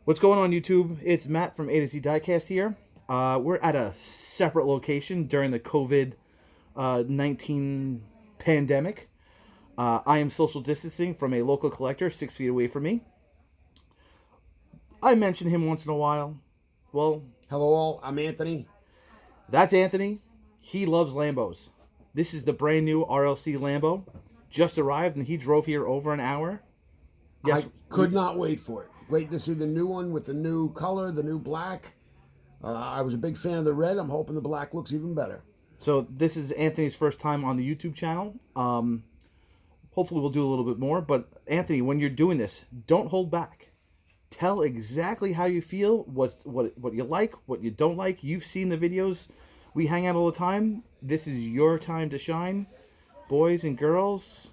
What's going on, YouTube? It's Matt from A to Z Diecast here. We're at a separate location during the COVID-19 pandemic. I am social distancing from a local collector 6 feet away from me. I mention him once in a while. Well, Hello all, I'm Anthony. that's Anthony. He loves Lambos. This is the brand new RLC Lambo. Just arrived and he drove here over an hour. Yes, I could not wait for it. Waiting to see the new one with the new color, the new black. I was a big fan of the red. I'm hoping the black looks even better. So this is Anthony's first time on the YouTube channel. Hopefully we'll do a little bit more. But Anthony, when you're doing this, don't hold back. Tell exactly how you feel, what you like, what you don't like. You've seen the videos. We hang out all the time. This is your time to shine. Boys and girls,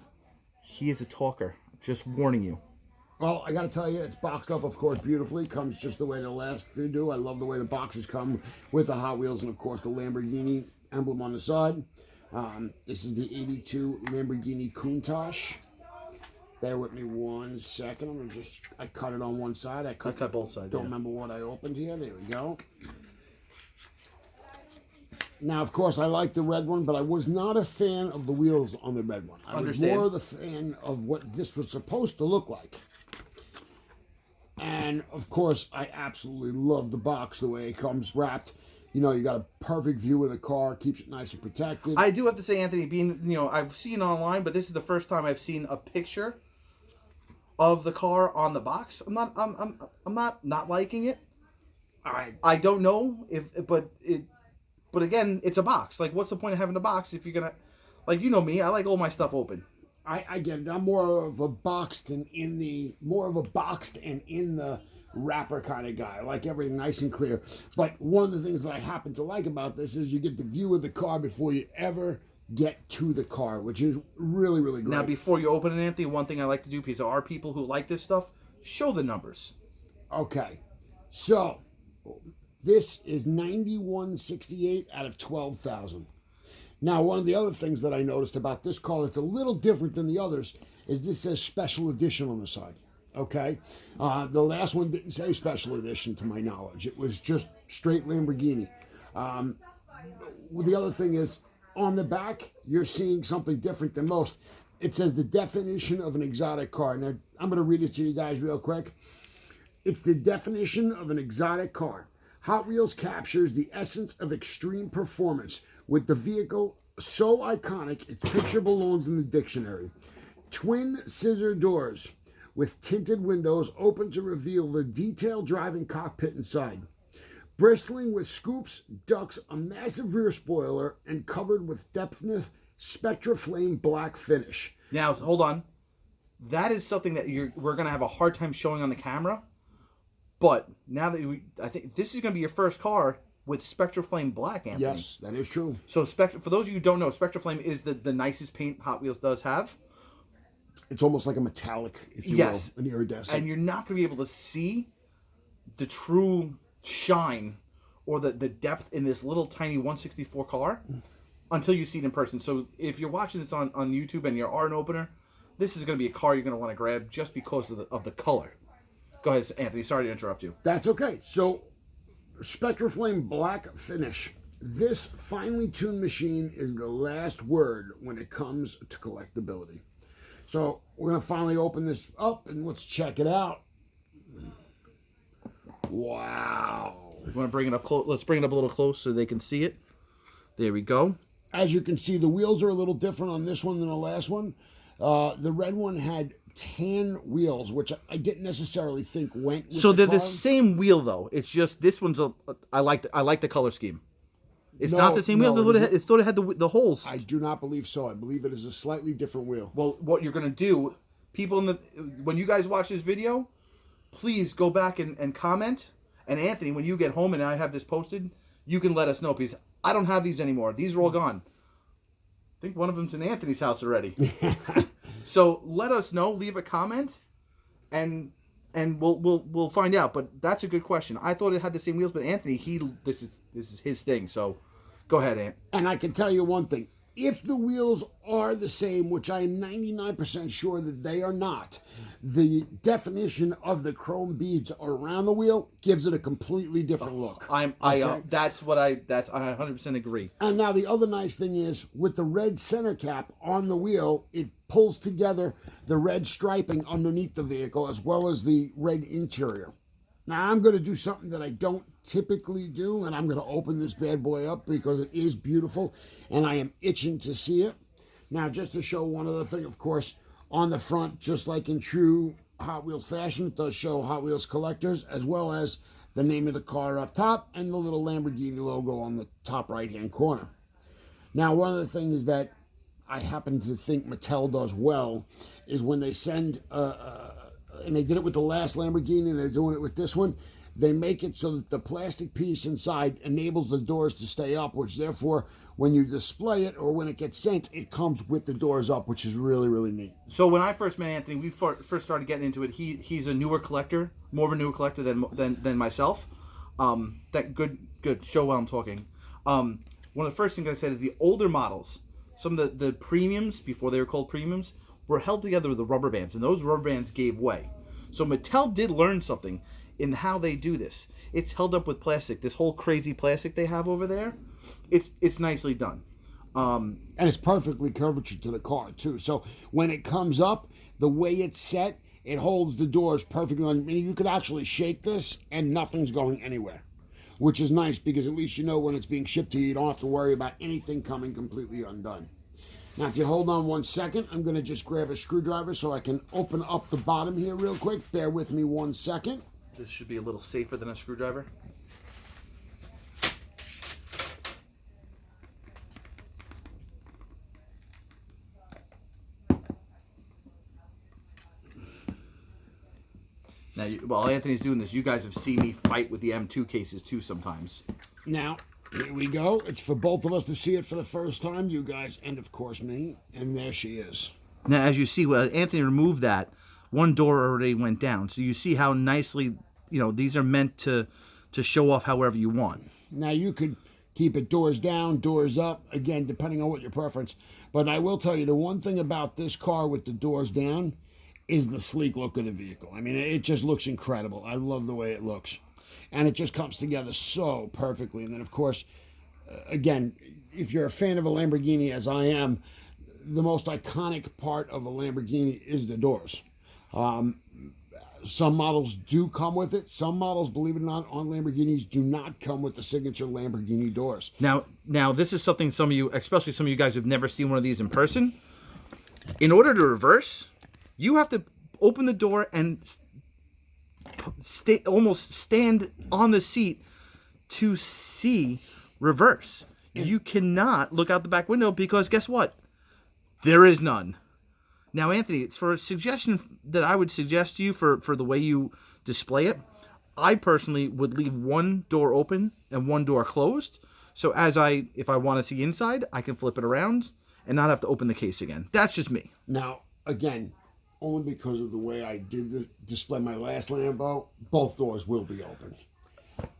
he is a talker. Just warning you. Well, I got to tell you, it's boxed up, of course, beautifully. Comes just the way the last few do. I love the way the boxes come with the Hot Wheels and, of course, the Lamborghini emblem on the side. This is the 82 Lamborghini Countach. Bear with me 1 second. I'm gonna I cut it on one side. I cut both sides. Don't remember what I opened here. There we go. Now, of course, I like the red one, but I was not a fan of the wheels on the red one. I was more the fan of what this was supposed to look like. And, of course, I absolutely love the box, the way it comes wrapped. You know, you got a perfect view of the car, keeps it nice and protected. I do have to say, Anthony, I've seen it online, but this is the first time I've seen a picture of the car on the box. I'm not liking it. I don't know but again, it's a box. Like, what's the point of having a box if you're gonna, like, you know me, I like all my stuff open. I get it. I'm more of a boxed and in the wrapper kind of guy. I like everything nice and clear. But one of the things that I happen to like about this is you get the view of the car before you ever get to the car, which is really, really great. Now, before you open it, Anthony, one thing I like to do, because there are people who like this stuff, show the numbers. Okay. So, this is 9168 out of 12,000. Now, one of the other things that I noticed about this car that's a little different than the others is this says special edition on the side. Okay? The last one didn't say special edition to my knowledge. It was just straight Lamborghini. The other thing is, on the back, you're seeing something different than most. It says the definition of an exotic car. Now, I'm going to read it to you guys real quick. It's the definition of an exotic car. Hot Wheels captures the essence of extreme performance with the vehicle so iconic its picture belongs in the dictionary. Twin scissor doors with tinted windows open to reveal the detailed driving cockpit inside. Bristling with scoops, ducts, a massive rear spoiler, and covered with depthness Spectraflame black finish. Now, hold on. That is something that we're going to have a hard time showing on the camera. But now that I think this is going to be your first car with Spectraflame black, Anthony. Yes, that is true. So for those of you who don't know, Spectraflame is the nicest paint Hot Wheels does have. It's almost like a metallic, if you will, an iridescent. And you're not going to be able to see the true shine or the depth in this little tiny 164 car until you see it in person. So if you're watching this on YouTube and you are an opener, this is going to be a car you're going to want to grab just because of the color. Go ahead, Anthony. Sorry to interrupt you. That's okay. So, Spectraflame black finish. This finely tuned machine is the last word when it comes to collectability. So, we're going to finally open this up and let's check it out. Wow. You want to bring it up close? Let's bring it up a little close so they can see it. There we go. As you can see, the wheels are a little different on this one than the last one. The red one had tan wheels, which I didn't necessarily think went with so the they're car. the same wheel though. It's just this one's I like the color scheme. It's not the same wheel. It thought it had the holes. I do not believe so. I believe it is a slightly different wheel. Well, what you're gonna do, people when you guys watch this video, please go back and comment. And Anthony, when you get home and I have this posted, you can let us know, because I don't have these anymore. These are all gone. I think one of them's in Anthony's house already. So let us know. Leave a comment, and we'll find out. But that's a good question. I thought it had the same wheels, but Anthony, this is his thing. So go ahead, Ant. And I can tell you one thing. If the wheels are the same, which I am 99% sure that they are not, the definition of the chrome beads around the wheel gives it a completely different look. That's I 100% agree. And now the other nice thing is, with the red center cap on the wheel, it pulls together the red striping underneath the vehicle as well as the red interior. Now I'm going to do something that I don't typically do, and I'm going to open this bad boy up because it is beautiful and I am itching to see it. Now, just to show one other thing, of course, on the front, just like in true Hot Wheels fashion, it does show Hot Wheels Collectors, as well as the name of the car up top and the little Lamborghini logo on the top right-hand corner. Now, one of the things that I happen to think Mattel does well is when they send, and they did it with the last Lamborghini and they're doing it with this one, they make it so that the plastic piece inside enables the doors to stay up, which therefore, when you display it or when it gets sent, it comes with the doors up, which is really, really neat. So when I first met Anthony, we first started getting into it. He's a newer collector, more of a newer collector than myself. That good show while I'm talking. One of the first things I said is the older models, some of the premiums, before they were called premiums, were held together with the rubber bands, and those rubber bands gave way. So Mattel did learn something in how they do this. It's held up with plastic. This whole crazy plastic they have over there, it's nicely done. And it's perfectly curvature to the car too. So when it comes up, the way it's set, it holds the doors perfectly. I mean, you could actually shake this and nothing's going anywhere, which is nice because at least you know when it's being shipped to you, you don't have to worry about anything coming completely undone. Now, if you hold on 1 second, I'm going to just grab a screwdriver so I can open up the bottom here real quick. Bear with me 1 second. This should be a little safer than a screwdriver. Now, while Anthony's doing this, you guys have seen me fight with the M2 cases too sometimes. Now, here we go. It's for both of us to see it for the first time, you guys, and of course me. And there she is. Now, as you see, well, Anthony removed that. One door already went down. So you see how nicely, these are meant to show off however you want. Now, you could keep it doors down, doors up, again, depending on what your preference. But I will tell you, the one thing about this car with the doors down is the sleek look of the vehicle. I mean, it just looks incredible. I love the way it looks. And it just comes together so perfectly. And then, of course, again, if you're a fan of a Lamborghini, as I am, the most iconic part of a Lamborghini is the doors. Some models do come with it. Some models, believe it or not, on Lamborghinis do not come with the signature Lamborghini doors. Now, this is something some of you, especially some of you guys who've never seen one of these in person. In order to reverse, you have to open the door and almost stand on the seat to see reverse. You cannot look out the back window because guess what? There is none. Now, Anthony, for a suggestion that I would suggest to you for the way you display it, I personally would leave one door open and one door closed. So if I want to see inside, I can flip it around and not have to open the case again. That's just me. Now, again, only because of the way I did display my last Lambo, both doors will be open.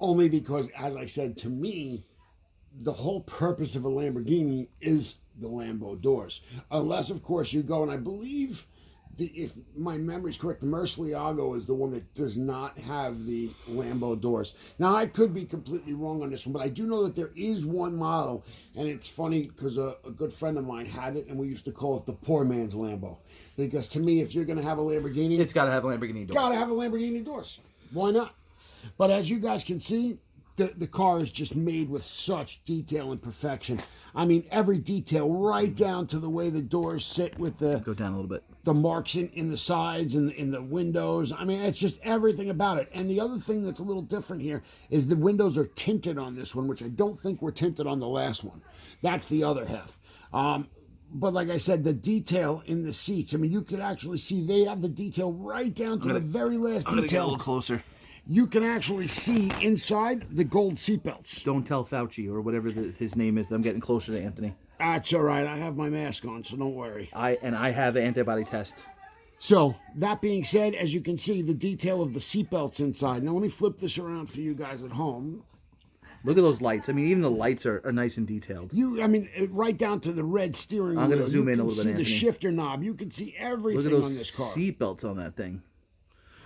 Only because, as I said, to me, the whole purpose of a Lamborghini is the Lambo doors. Unless, of course, you go, and I believe, if my memory's correct, the Murcielago is the one that does not have the Lambo doors. Now, I could be completely wrong on this one, but I do know that there is one model, and it's funny because a good friend of mine had it, and we used to call it the poor man's Lambo. Because to me, if you're going to have a Lamborghini, it's got to have Lamborghini doors. Got to have a Lamborghini doors. Why not? But as you guys can see, the car is just made with such detail and perfection. I mean, every detail, right down to the way the doors sit with the... Go down a little bit. The marks in the sides and in the windows. I mean, it's just everything about it. And the other thing that's a little different here is the windows are tinted on this one, which I don't think were tinted on the last one. That's the other half. But like I said, the detail in the seats, I mean, you could actually see they have the detail right down to the very last detail. I'm going to get a little closer. You can actually see inside the gold seatbelts. Don't tell Fauci or whatever his name is that I'm getting closer to Anthony. That's all right. I have my mask on, so don't worry. I have the antibody test. So, that being said, as you can see, the detail of the seatbelts inside. Now, let me flip this around for you guys at home. Look at those lights. I mean, even the lights are nice and detailed. I mean, right down to the red steering wheel. I'm going to zoom in a little bit, You can see Anthony. the shifter knob. You can see everything Look at on those this car. seat belts on that thing.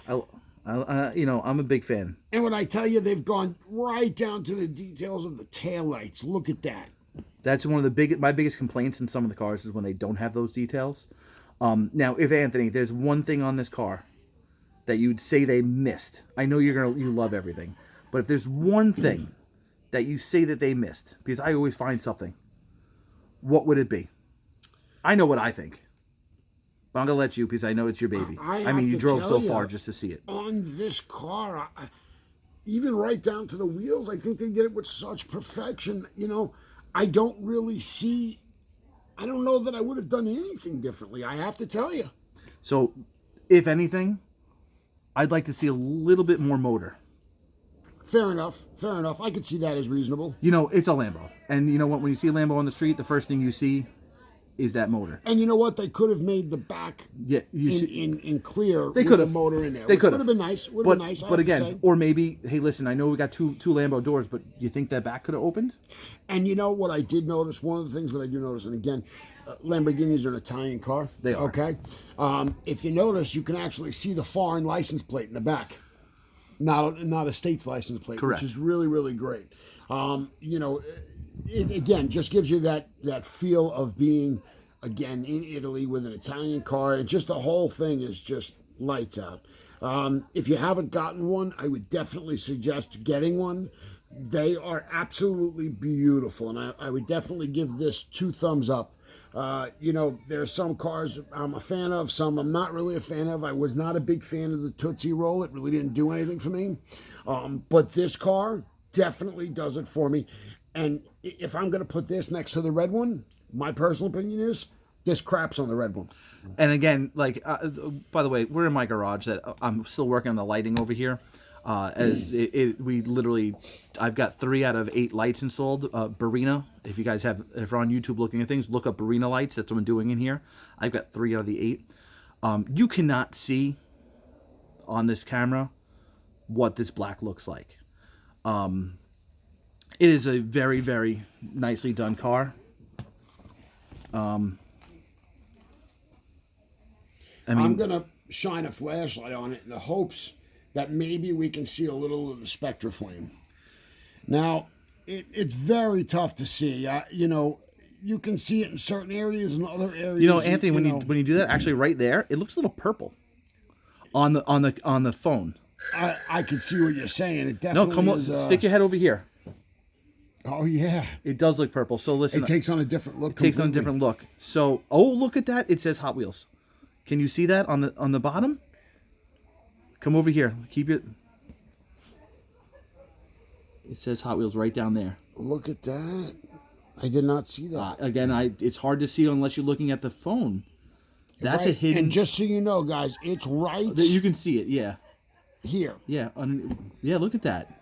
You know, I'm a big fan. And when I tell you, they've gone right down to the details of the taillights. Look at that. That's one of my biggest complaints in some of the cars is when they don't have those details. Now, if Anthony, there's one thing on this car that you'd say they missed. I know you love everything, but if there's one thing that you say that they missed, because I always find something, what would it be? I know what I think, but I'm gonna let you because I know it's your baby. I mean, you drove so far just to see it. On this car, even right down to the wheels, I think they did it with such perfection. You know, I don't really see. I don't know that I would have done anything differently. I have to tell you. So, if anything, I'd like to see a little bit more motor. Fair enough. Fair enough. I could see that as reasonable. You know, it's a Lambo. And you know what? When you see a Lambo on the street, the first thing you see is that motor. And you know what? They could have made the back in clear they with the motor in there. They could have. Would have been nice. Would have been nice. But again, or maybe, hey, listen, I know we got two Lambo doors, but you think that back could have opened? And you know what I did notice? One of the things that I do notice, and again, Lamborghinis are an Italian car. They are. Okay? If you notice, you can actually see the foreign license plate in the back. Not a state's license plate, Correct. Which is really, really great. You know, it again just gives you that feel of being, again, in Italy with an Italian car, and just the whole thing is just lights out. If you haven't gotten one, I would definitely suggest getting one. They are absolutely beautiful, and I would definitely give this 2 thumbs up. You know, there are some cars I'm a fan of, some I'm not really a fan of. I was not a big fan of the Tootsie Roll. It really didn't do anything for me. But this car definitely does it for me. And if I'm going to put this next to the red one, my personal opinion is this craps on the red one. And again, like, by the way, we're in my garage that I'm still working on the lighting over here. We literally, I've got 3 out of 8 lights installed. Barina, if you're on YouTube looking at things, look up Barina lights. That's what I'm doing in here. I've got 3 out of the 8. You cannot see on this camera what this black looks like. It is a very, very nicely done car. I mean, I'm going to shine a flashlight on it in the hopes that maybe we can see a little of the Spectraflame. Now, it's very tough to see. You know, you can see it in certain areas and other areas. You know, Anthony, when you do that, actually right there, it looks a little purple on the phone. I can see what you're saying. It definitely stick your head over here. Oh yeah, it does look purple. So listen, it takes on a different look. It takes on a different look. So, look at that! It says Hot Wheels. Can you see that on the bottom? Come over here. Keep it. It says Hot Wheels right down there. Look at that. I did not see that. Again, it's hard to see unless you're looking at the phone. That's right. a hidden. And just so you know, guys, it's right. You can see it. Yeah. Here. Yeah. Yeah. Look at that.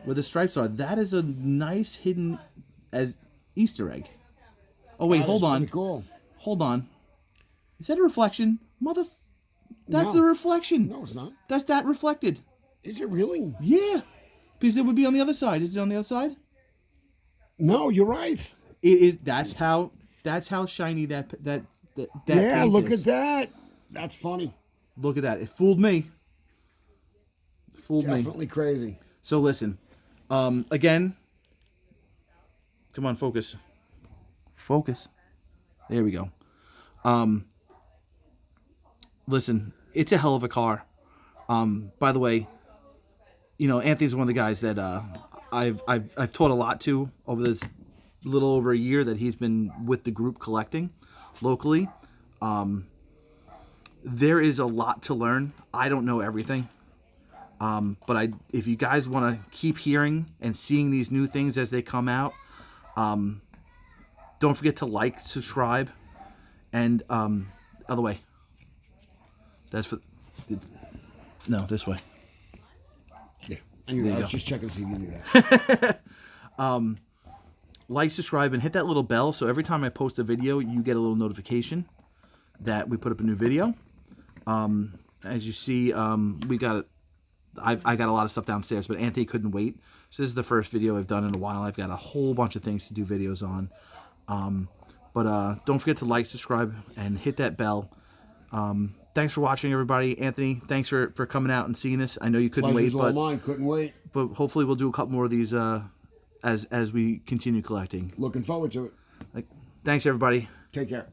Where the stripes are. That is a nice hidden as Easter egg. Oh wait, hold on. Cool. Hold on. Is that a reflection, That's a reflection. No, it's not. That's that reflected. Is it really? Yeah. Because it would be on the other side. Is it on the other side? No, you're right. It is. That's how shiny that yeah, paint look is. at that. That's funny. Look at that. It fooled me. Definitely crazy. So listen, again. Come on, focus. Focus. There we go. Listen, it's a hell of a car. By the way, you know, Anthony's one of the guys that I've taught a lot to over this little over a year that he's been with the group collecting locally. There is a lot to learn. I don't know everything. But if you guys want to keep hearing and seeing these new things as they come out, don't forget to like, subscribe, and other way. That's for this way. Yeah, I was just checking to see if you knew that. Like, subscribe, and hit that little bell so every time I post a video, you get a little notification that we put up a new video. As you see, we got I got a lot of stuff downstairs, but Anthony couldn't wait. So this is the first video I've done in a while. I've got a whole bunch of things to do videos on. But don't forget to like, subscribe, and hit that bell. Thanks for watching, everybody. Anthony, thanks for coming out and seeing us. I know you couldn't Pleasure's wait, all but mine. Couldn't wait. But hopefully we'll do a couple more of these as we continue collecting. Looking forward to it. Thanks, everybody. Take care.